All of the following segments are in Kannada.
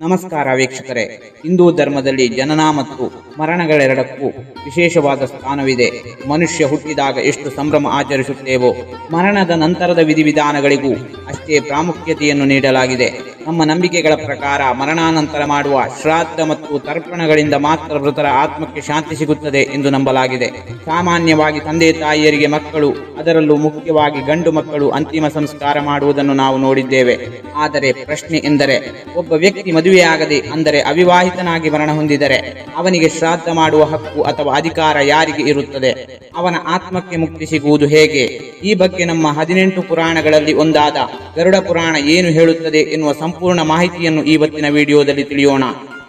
ನಮಸ್ಕಾರ ವೀಕ್ಷಕರೇ. ಹಿಂದೂ ಧರ್ಮದಲ್ಲಿ ಜನನ ಮತ್ತು ಮರಣಗಳೆರಡಕ್ಕೂ ವಿಶೇಷವಾದ ಸ್ಥಾನವಿದೆ. ಮನುಷ್ಯ ಹುಟ್ಟಿದಾಗ ಎಷ್ಟು ಸಂಭ್ರಮ ಆಚರಿಸುತ್ತೇವೋ, ಮರಣದ ನಂತರದ ವಿಧಿವಿಧಾನಗಳಿಗೂ ಅಷ್ಟೇ ಪ್ರಾಮುಖ್ಯತೆಯನ್ನು ನೀಡಲಾಗಿದೆ. ನಮ್ಮ ನಂಬಿಕೆಗಳ ಪ್ರಕಾರ ಮರಣಾನಂತರ ಮಾಡುವ ಶ್ರಾದ್ದ ಮತ್ತು ತರ್ಪಣಗಳಿಂದ ಮಾತ್ರ ಮೃತರ ಆತ್ಮಕ್ಕೆ ಶಾಂತಿ ಸಿಗುತ್ತದೆ ಎಂದು ನಂಬಲಾಗಿದೆ. ಸಾಮಾನ್ಯವಾಗಿ ತಂದೆ ತಾಯಿಯರಿಗೆ ಮಕ್ಕಳು, ಅದರಲ್ಲೂ ಮುಖ್ಯವಾಗಿ ಗಂಡು ಮಕ್ಕಳು ಅಂತಿಮ ಸಂಸ್ಕಾರ ಮಾಡುವುದನ್ನು ನಾವು ನೋಡಿದ್ದೇವೆ. ಆದರೆ ಪ್ರಶ್ನೆ ಎಂದರೆ, ಒಬ್ಬ ವ್ಯಕ್ತಿ ಮದುವೆಯಾಗದೆ ಅಂದರೆ ಅವಿವಾಹಿತನಾಗಿ ಮರಣ ಹೊಂದಿದರೆ ಅವನಿಗೆ ಶ್ರಾದ್ದ ಮಾಡುವ ಹಕ್ಕು ಅಥವಾ ಅಧಿಕಾರ ಯಾರಿಗೆ ಇರುತ್ತದೆ? ಅವನ ಆತ್ಮಕ್ಕೆ ಮುಕ್ತಿ ಸಿಗುವುದು ಹೇಗೆ? ಈ ಬಗ್ಗೆ ನಮ್ಮ 18 ಪುರಾಣಗಳಲ್ಲಿ ಒಂದಾದ ಗರುಡ ಪುರಾಣ ಏನು ಹೇಳುತ್ತದೆ ಎನ್ನುವ ಸಂಪೂರ್ಣ ಮಾಹಿತಿಯನ್ನು ಇವತ್ತಿನ ವಿಡಿಯೋದಲ್ಲಿ ತಿಳಿಯೋಣ.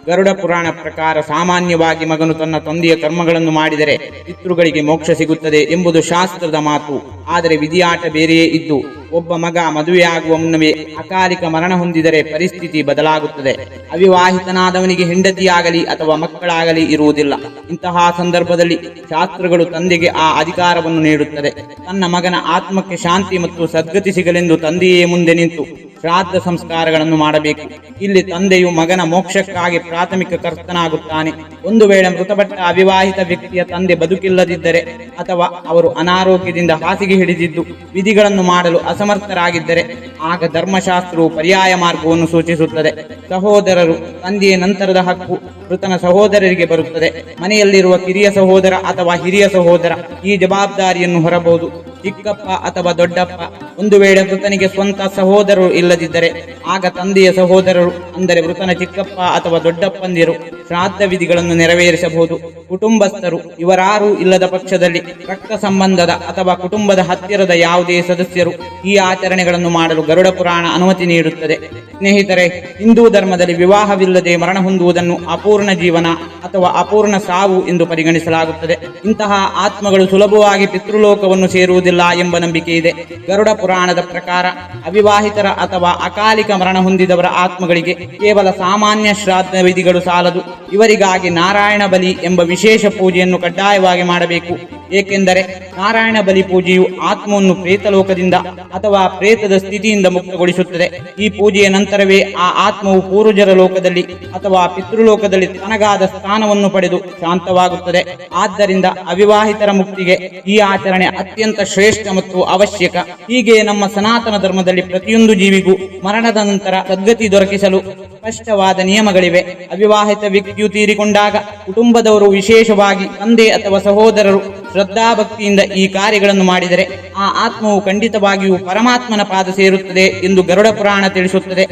ಗರುಡ ಪುರಾಣ ಪ್ರಕಾರ ಸಾಮಾನ್ಯವಾಗಿ ಮಗನು ತನ್ನ ತಂದೆಯ ಕರ್ಮಗಳನ್ನು ಮಾಡಿದರೆ ಪಿತೃಗಳಿಗೆ ಮೋಕ್ಷ ಸಿಗುತ್ತದೆ ಎಂಬುದು ಶಾಸ್ತ್ರದ ಮಾತು. ಆದರೆ ವಿಧಿಯಾಟ ಬೇರೆಯೇ ಇದ್ದು, ಒಬ್ಬ ಮಗ ಮದುವೆಯಾಗುವ ಮುನ್ನವೇ ಅಕಾಲಿಕ ಮರಣ ಹೊಂದಿದರೆ ಪರಿಸ್ಥಿತಿ ಬದಲಾಗುತ್ತದೆ. ಅವಿವಾಹಿತನಾದವನಿಗೆ ಹೆಂಡತಿಯಾಗಲಿ ಅಥವಾ ಮಕ್ಕಳಾಗಲಿ ಇರುವುದಿಲ್ಲ. ಇಂತಹ ಸಂದರ್ಭದಲ್ಲಿ ಶಾಸ್ತ್ರಗಳು ತಂದೆಗೆ ಆ ಅಧಿಕಾರವನ್ನು ನೀಡುತ್ತದೆ. ತನ್ನ ಮಗನ ಆತ್ಮಕ್ಕೆ ಶಾಂತಿ ಮತ್ತು ಸದ್ಗತಿ ಸಿಗಲೆಂದು ತಂದೆಯೇ ಮುಂದೆ ನಿಂತು ಶ್ರಾದ್ದ ಸಂಸ್ಕಾರಗಳನ್ನು ಮಾಡಬೇಕು. ಇಲ್ಲಿ ತಂದೆಯು ಮಗನ ಮೋಕ್ಷಕ್ಕಾಗಿ ಪ್ರಾಥಮಿಕ ಕರ್ತನಾಗುತ್ತಾನೆ. ಒಂದು ವೇಳೆ ಮೃತಪಟ್ಟ ಅವಿವಾಹಿತ ವ್ಯಕ್ತಿಯ ತಂದೆ ಬದುಕಿಲ್ಲದಿದ್ದರೆ ಅಥವಾ ಅವರು ಅನಾರೋಗ್ಯದಿಂದ ಹಾಸಿಗೆ ಹಿಡಿದಿದ್ದು ವಿಧಿಗಳನ್ನು ಮಾಡಲು ಅಸಮರ್ಥರಾಗಿದ್ದರೆ ಆಗ ಧರ್ಮಶಾಸ್ತ್ರವು ಪರ್ಯಾಯ ಮಾರ್ಗವನ್ನು ಸೂಚಿಸುತ್ತದೆ. ಸಹೋದರರು, ತಂದೆಯ ನಂತರದ ಹಕ್ಕು ಮೃತನ ಸಹೋದರರಿಗೆ ಬರುತ್ತದೆ. ಮನೆಯಲ್ಲಿರುವ ಕಿರಿಯ ಸಹೋದರ ಅಥವಾ ಹಿರಿಯ ಸಹೋದರ ಈ ಜವಾಬ್ದಾರಿಯನ್ನು ಹೊರಬಹುದು. ಚಿಕ್ಕಪ್ಪ ಅಥವಾ ದೊಡ್ಡಪ್ಪ. ಒಂದು ವೇಳೆ ಮೃತನಿಗೆ ಸ್ವಂತ ಸಹೋದರರು ಇಲ್ಲದಿದ್ದರೆ ಆಗ ತಂದೆಯ ಸಹೋದರರು ಅಂದರೆ ಮೃತನ ಚಿಕ್ಕಪ್ಪ ಅಥವಾ ದೊಡ್ಡಪ್ಪಂದಿರು ಶ್ರಾದ್ದ ವಿಧಿಗಳನ್ನು ನೆರವೇರಿಸಬಹುದು. ಕುಟುಂಬಸ್ಥರು ಇವರಾರೂ ಇಲ್ಲದ ಪಕ್ಷದಲ್ಲಿ ರಕ್ತ ಸಂಬಂಧದ ಅಥವಾ ಕುಟುಂಬದ ಹತ್ತಿರದ ಯಾವುದೇ ಸದಸ್ಯರು ಈ ಆಚರಣೆಗಳನ್ನು ಮಾಡಲು ಗರುಡ ಪುರಾಣ ಅನುಮತಿ ನೀಡುತ್ತದೆ. ಸ್ನೇಹಿತರೆ, ಹಿಂದೂ ಧರ್ಮದಲ್ಲಿ ವಿವಾಹವಿಲ್ಲದೆ ಮರಣ ಹೊಂದುವುದನ್ನು ಅಪೂರ್ಣ ಜೀವನ ಅಥವಾ ಅಪೂರ್ಣ ಸಾವು ಎಂದು ಪರಿಗಣಿಸಲಾಗುತ್ತದೆ. ಇಂತಹ ಆತ್ಮಗಳು ಸುಲಭವಾಗಿ ಪಿತೃಲೋಕವನ್ನು ಸೇರುವುದಿಲ್ಲ ಎಂಬ ನಂಬಿಕೆ ಇದೆ. ಗರುಡ ಪುರಾಣದ ಪ್ರಕಾರ ಅವಿವಾಹಿತರ ಅಥವಾ ಅಕಾಲಿಕ ಮರಣ ಹೊಂದಿದವರ ಆತ್ಮಗಳಿಗೆ ಕೇವಲ ಸಾಮಾನ್ಯ ಶ್ರಾದ್ದ ವಿಧಿಗಳು ಸಾಲದು. ಇವರಿಗಾಗಿ ನಾರಾಯಣ ಬಲಿ ಎಂಬ ವಿಶೇಷ ಪೂಜೆಯನ್ನು ಕಡ್ಡಾಯವಾಗಿ ಮಾಡಬೇಕು. ಏಕೆಂದರೆ ನಾರಾಯಣ ಬಲಿ ಪೂಜೆಯು ಆತ್ಮವನ್ನು ಪ್ರೇತಲೋಕದಿಂದ ಅಥವಾ ಪ್ರೇತದ ಸ್ಥಿತಿಯಿಂದ ಮುಕ್ತಗೊಳಿಸುತ್ತದೆ. ಈ ಪೂಜೆಯ ನಂತರವೇ ಆ ಆತ್ಮವು ಪೂರ್ವಜರ ಲೋಕದಲ್ಲಿ ಅಥವಾ ಪಿತೃಲೋಕದಲ್ಲಿ ತನಗಾದ ಸ್ಥಾನವನ್ನು ಪಡೆದು ಶಾಂತವಾಗುತ್ತದೆ. ಆದ್ದರಿಂದ ಅವಿವಾಹಿತರ ಮುಕ್ತಿಗೆ ಈ ಆಚರಣೆ ಅತ್ಯಂತ ಶ್ರೇಷ್ಠ ಮತ್ತು ಅವಶ್ಯಕ. ಹೀಗೆ ನಮ್ಮ ಸನಾತನ ಧರ್ಮದಲ್ಲಿ ಪ್ರತಿಯೊಂದು ಜೀವಿಗೂ ಮರಣದ ನಂತರ ಸದ್ಗತಿ ದೊರಕಿಸಲು ಸ್ಪಷ್ಟವಾದ ನಿಯಮಗಳಿವೆ. ಅವಿವಾಹಿತ ವ್ಯಕ್ತಿಯು ತೀರಿಕೊಂಡಾಗ ಕುಟುಂಬದವರು, ವಿಶೇಷವಾಗಿ ತಂದೆ ಅಥವಾ ಸಹೋದರರು ಶ್ರದ್ಧಾಭಕ್ತಿಯಿಂದ ಈ ಕಾರ್ಯಗಳನ್ನು ಮಾಡಿದರೆ ಆ ಆತ್ಮವು ಖಂಡಿತವಾಗಿಯೂ ಪರಮಾತ್ಮನ ಪಾದ ಸೇರುತ್ತದೆ ಎಂದು ಗರುಡ ಪುರಾಣ ತಿಳಿಸುತ್ತದೆ.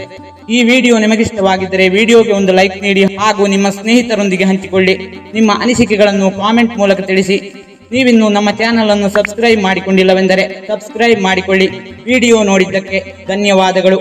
ಈ ವಿಡಿಯೋ ನಿಮಗಿಷ್ಟವಾಗಿದ್ದರೆ ವಿಡಿಯೋಗೆ ಒಂದು ಲೈಕ್ ನೀಡಿ ಹಾಗೂ ನಿಮ್ಮ ಸ್ನೇಹಿತರೊಂದಿಗೆ ಹಂಚಿಕೊಳ್ಳಿ. ನಿಮ್ಮ ಅನಿಸಿಕೆಗಳನ್ನು ಕಾಮೆಂಟ್ ಮೂಲಕ ತಿಳಿಸಿ. ನೀವಿನ್ನು ನಮ್ಮ ಚಾನಲ್ ಅನ್ನು ಸಬ್ಸ್ಕ್ರೈಬ್ ಮಾಡಿಕೊಂಡಿಲ್ಲವೆಂದರೆ ಸಬ್ಸ್ಕ್ರೈಬ್ ಮಾಡಿಕೊಳ್ಳಿ. ವಿಡಿಯೋ ನೋಡಿದ್ದಕ್ಕೆ ಧನ್ಯವಾದಗಳು.